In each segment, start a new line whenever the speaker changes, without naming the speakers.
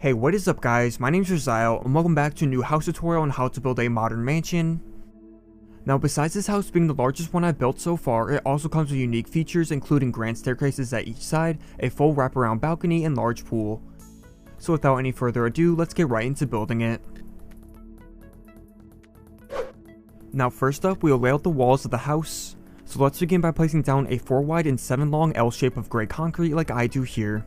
Hey, what is up guys, my name is Raziel, and welcome back to a new house tutorial on how to build a modern mansion. Now besides this house being the largest one I've built so far, it also comes with unique features including grand staircases at each side, a full wraparound balcony, and large pool. So without any further ado, let's get right into building it. Now first up, we will lay out the walls of the house. So let's begin by placing down a 4 wide and 7 long L shape of grey concrete like I do here.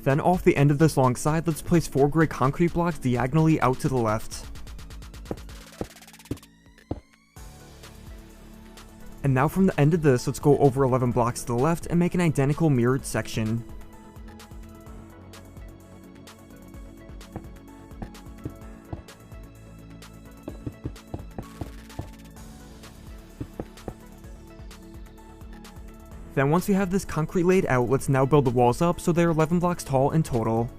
Then off the end of this long side, let's place 4 grey concrete blocks diagonally out to the left. And now from the end of this, let's go over 11 blocks to the left and make an identical mirrored section. Then once we have this concrete laid out, let's now build the walls up so they're 11 blocks tall in total.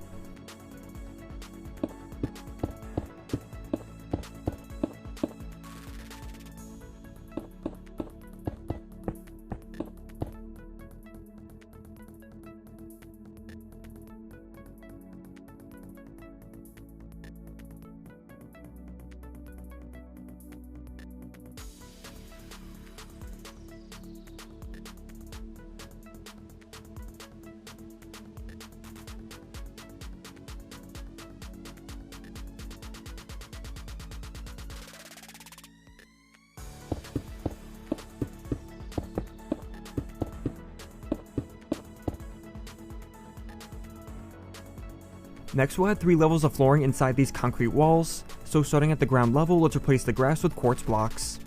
Next we'll add 3 levels of flooring inside these concrete walls, so starting at the ground level, let's replace the grass with quartz blocks.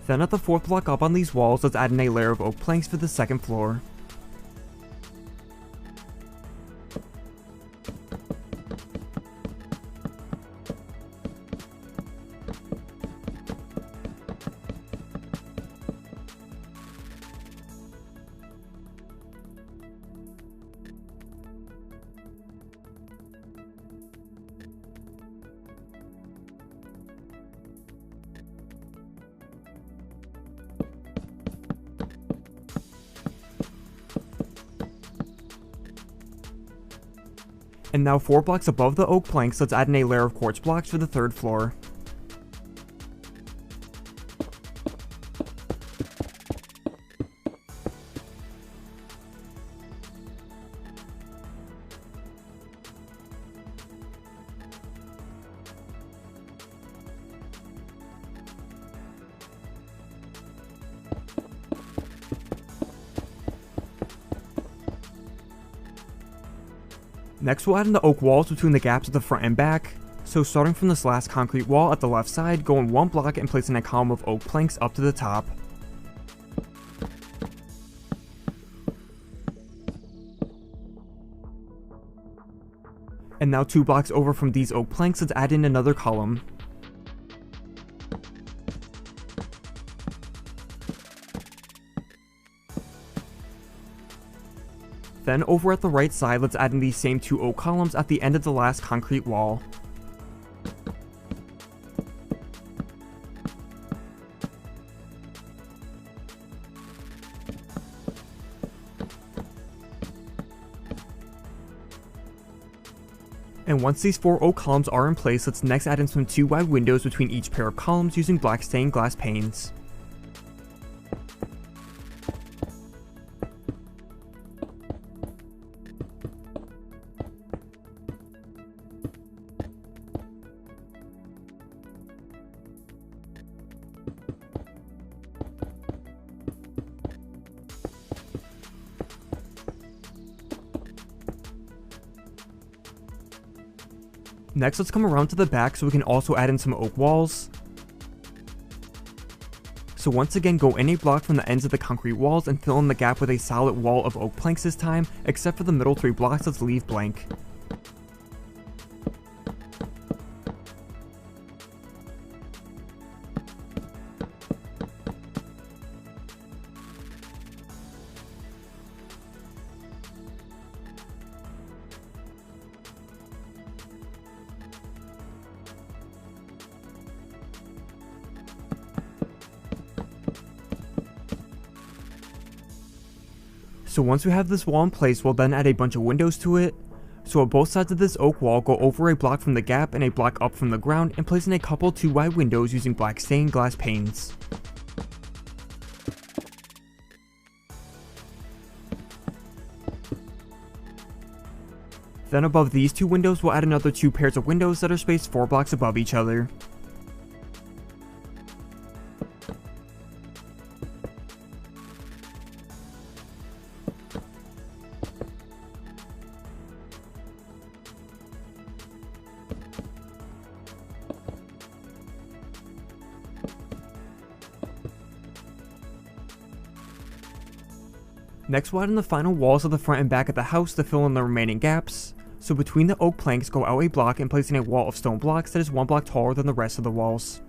Then at the 4th block up on these walls, let's add in a layer of oak planks for the 2nd floor. And now 4 blocks above the oak planks, let's add in a layer of quartz blocks for the 3rd floor. Next we'll add in the oak walls between the gaps at the front and back, so starting from this last concrete wall at the left side, go in 1 block and place in a column of oak planks up to the top. And now 2 blocks over from these oak planks, let's add in another column. Then over at the right side, let's add in these same 2 oak columns at the end of the last concrete wall. And once these 4 oak columns are in place, let's next add in some 2 wide windows between each pair of columns using black stained glass panes. Next, let's come around to the back so we can also add in some oak walls. So once again, go in a block from the ends of the concrete walls and fill in the gap with a solid wall of oak planks this time, except for the middle 3 blocks, let's leave blank. So once we have this wall in place, we'll then add a bunch of windows to it. So at both sides of this oak wall, go over a block from the gap and a block up from the ground, and place in a couple 2 wide windows using black stained glass panes. Then above these 2 windows, we'll add another 2 pairs of windows that are spaced 4 blocks above each other. Next, we'll add in the final walls of the front and back of the house to fill in the remaining gaps. So between the oak planks, go out a block and place in a wall of stone blocks that is 1 block taller than the rest of the walls.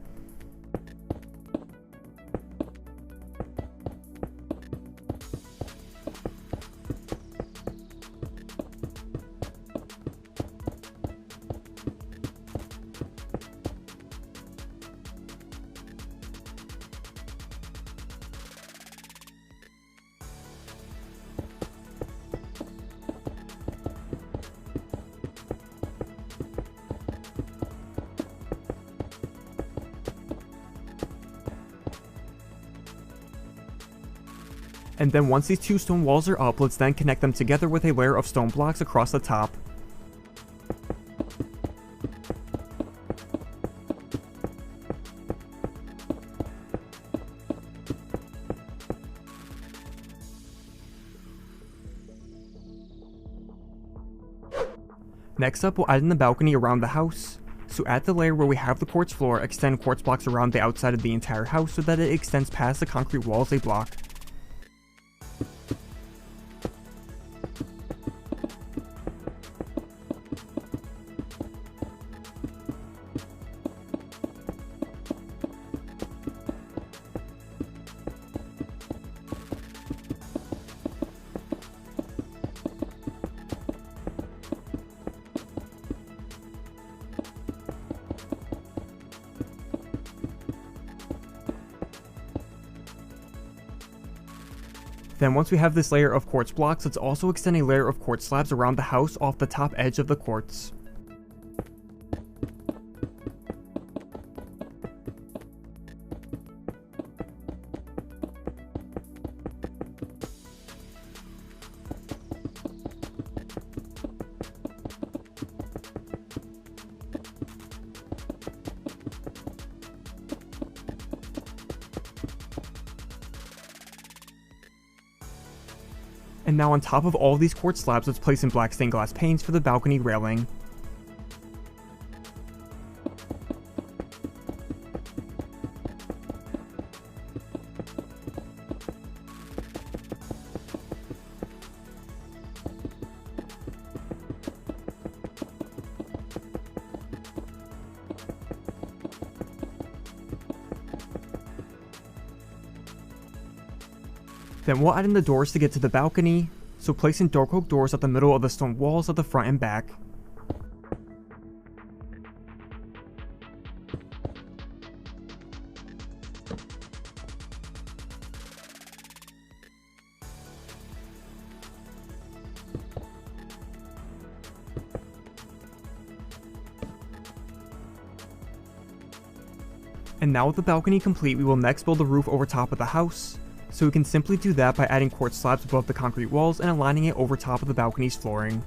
And then once these 2 stone walls are up, let's then connect them together with a layer of stone blocks across the top. Next up, we'll add in the balcony around the house. So at the layer where we have the quartz floor, extend quartz blocks around the outside of the entire house so that it extends past the concrete walls a block. Then once we have this layer of quartz blocks, let's also extend a layer of quartz slabs around the house off the top edge of the quartz. And now on top of all these quartz slabs, let's place in black stained glass panes for the balcony railing. Then we'll add in the doors to get to the balcony, so place in dark oak doors at the middle of the stone walls at the front and back. And now with the balcony complete, we will next build the roof over top of the house. So we can simply do that by adding quartz slabs above the concrete walls and aligning it over top of the balcony's flooring.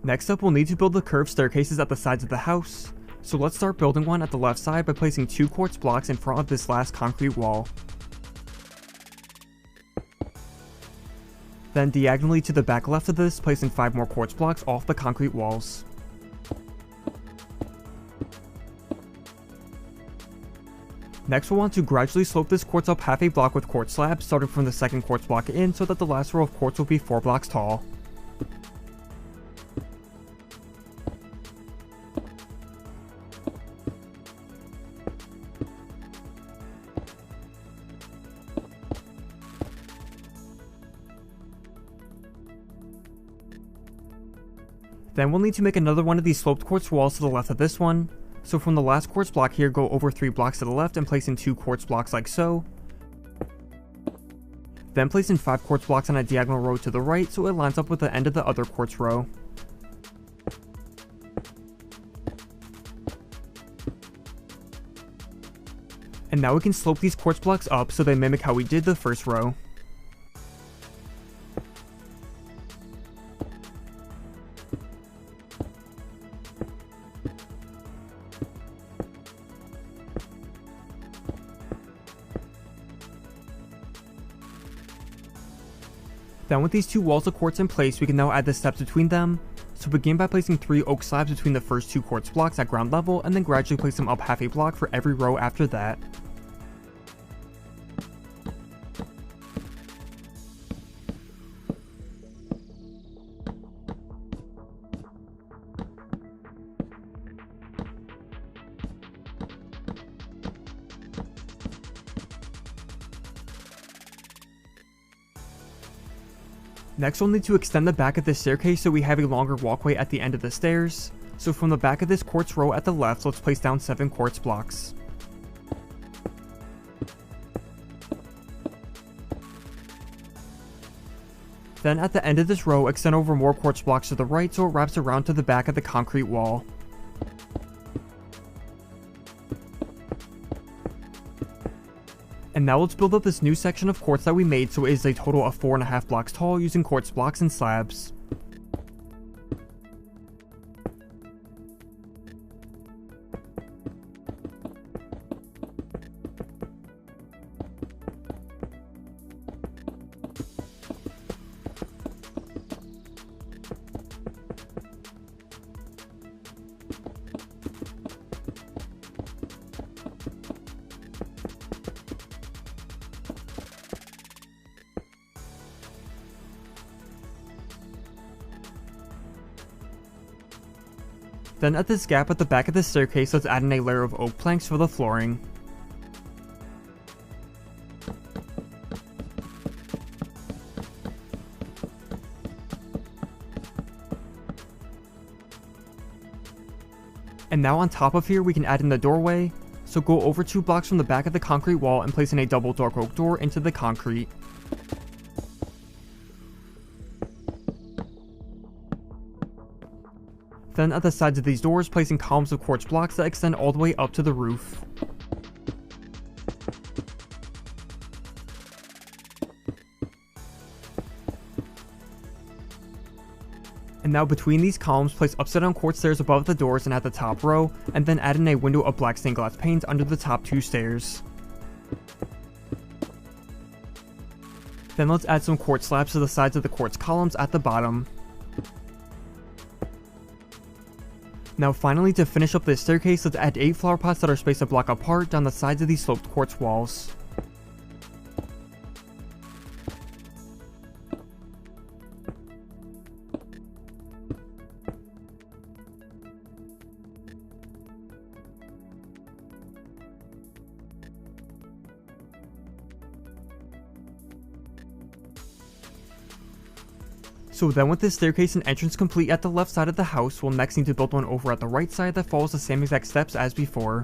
Next up, we'll need to build the curved staircases at the sides of the house. So let's start building one at the left side by placing 2 quartz blocks in front of this last concrete wall. Then diagonally to the back left of this, placing 5 more quartz blocks off the concrete walls. Next, we'll want to gradually slope this quartz up half a block with quartz slabs, starting from the second quartz block in, so that the last row of quartz will be 4 blocks tall. Then we'll need to make another one of these sloped quartz walls to the left of this one. So from the last quartz block here, go over 3 blocks to the left and place in 2 quartz blocks like so. Then place in 5 quartz blocks on a diagonal row to the right so it lines up with the end of the other quartz row. And now we can slope these quartz blocks up so they mimic how we did the first row. Then with these 2 walls of quartz in place, we can now add the steps between them. So begin by placing 3 oak slabs between the first 2 quartz blocks at ground level, and then gradually place them up half a block for every row after that. Next, we'll need to extend the back of this staircase so we have a longer walkway at the end of the stairs. So from the back of this quartz row at the left, let's place down 7 quartz blocks. Then at the end of this row, extend over more quartz blocks to the right so it wraps around to the back of the concrete wall. And now let's build up this new section of quartz that we made so it is a total of 4.5 blocks tall using quartz blocks and slabs. Then at this gap at the back of the staircase, let's add in a layer of oak planks for the flooring. And now on top of here, we can add in the doorway. So go over 2 blocks from the back of the concrete wall and place in a double dark oak door into the concrete. Then at the sides of these doors, placing columns of quartz blocks that extend all the way up to the roof. And now between these columns, place upside down quartz stairs above the doors and at the top row, and then add in a window of black stained glass panes under the top 2 stairs. Then let's add some quartz slabs to the sides of the quartz columns at the bottom. Now finally, to finish up this staircase, let's add 8 flower pots that are spaced a block apart down the sides of these sloped quartz walls. So then with this staircase and entrance complete at the left side of the house, we'll next need to build one over at the right side that follows the same exact steps as before.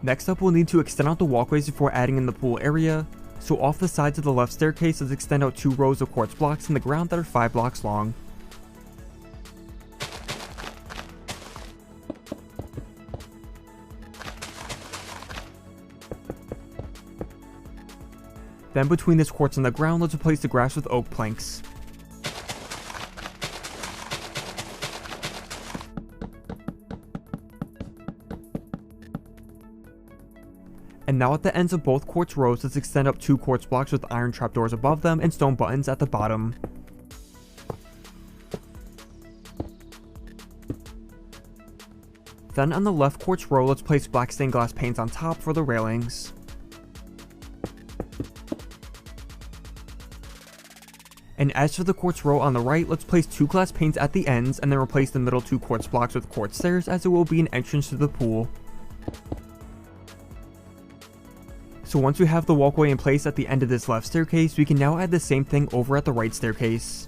Next up, we'll need to extend out the walkways before adding in the pool area. So off the sides of the left staircase, let's extend out 2 rows of quartz blocks in the ground that are 5 blocks long. Then between this quartz and the ground, let's replace the grass with oak planks. And now at the ends of both quartz rows, let's extend up 2 quartz blocks with iron trapdoors above them and stone buttons at the bottom. Then on the left quartz row, let's place black stained glass panes on top for the railings. And as for the quartz row on the right, let's place 2 glass panes at the ends and then replace the middle 2 quartz blocks with quartz stairs, as it will be an entrance to the pool. So once we have the walkway in place at the end of this left staircase, we can now add the same thing over at the right staircase.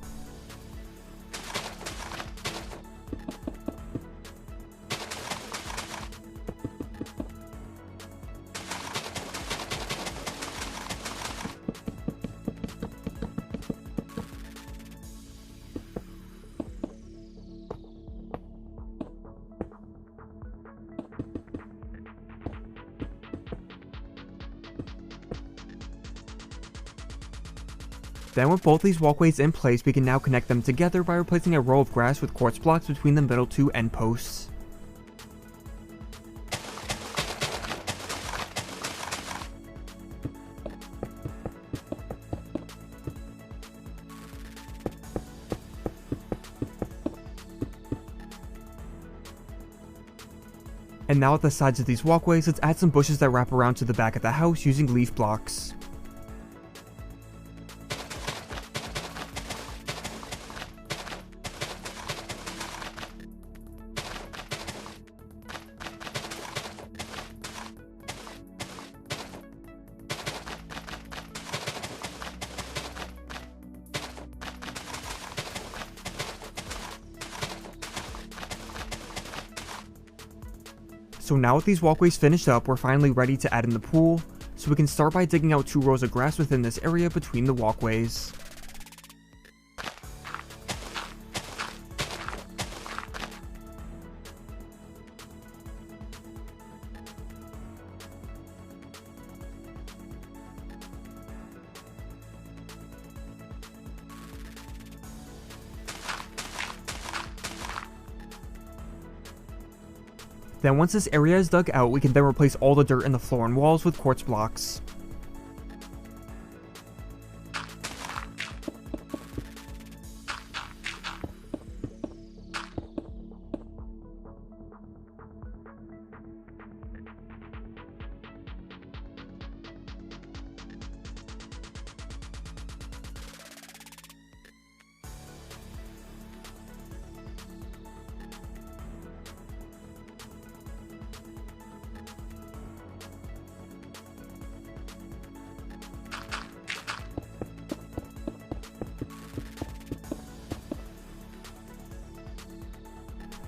Then with both these walkways in place, we can now connect them together by replacing a row of grass with quartz blocks between the middle 2 end posts. And now at the sides of these walkways, let's add some bushes that wrap around to the back of the house using leaf blocks. So now with these walkways finished up, we're finally ready to add in the pool, so we can start by digging out 2 rows of grass within this area between the walkways. Then once this area is dug out, we can then replace all the dirt in the floor and walls with quartz blocks.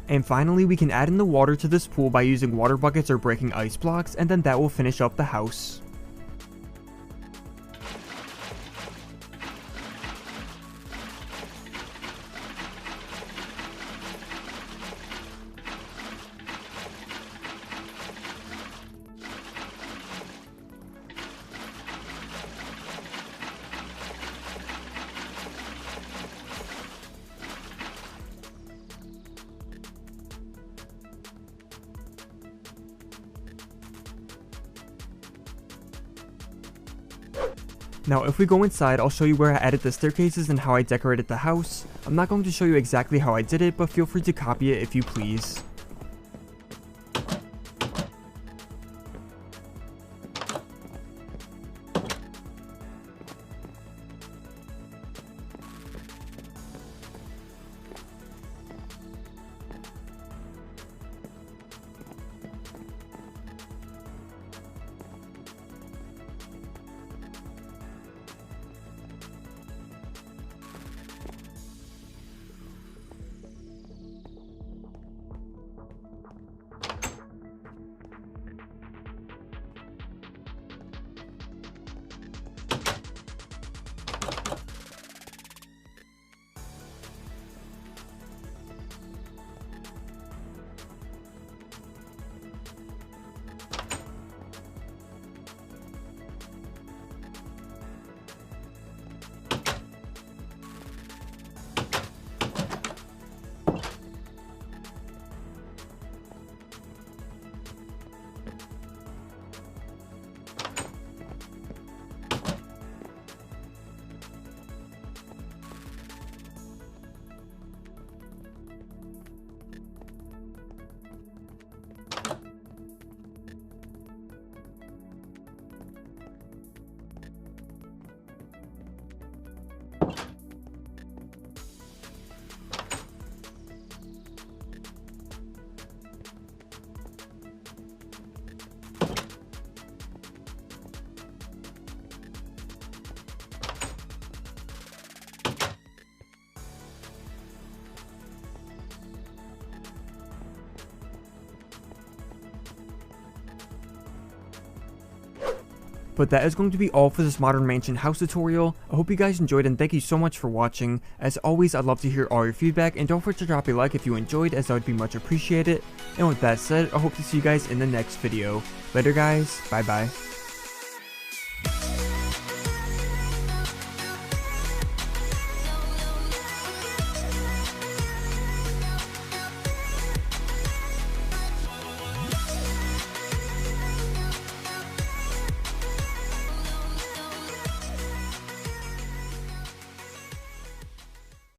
And finally, we can add in the water to this pool by using water buckets or breaking ice blocks, and then that will finish up the house. Now if we go inside, I'll show you where I added the staircases and how I decorated the house. I'm not going to show you exactly how I did it, but feel free to copy it if you please. But that is going to be all for this Modern Mansion house tutorial. I hope you guys enjoyed and thank you so much for watching. As always, I'd love to hear all your feedback and don't forget to drop a like if you enjoyed, as that would be much appreciated. And with that said, I hope to see you guys in the next video. Later guys, bye bye.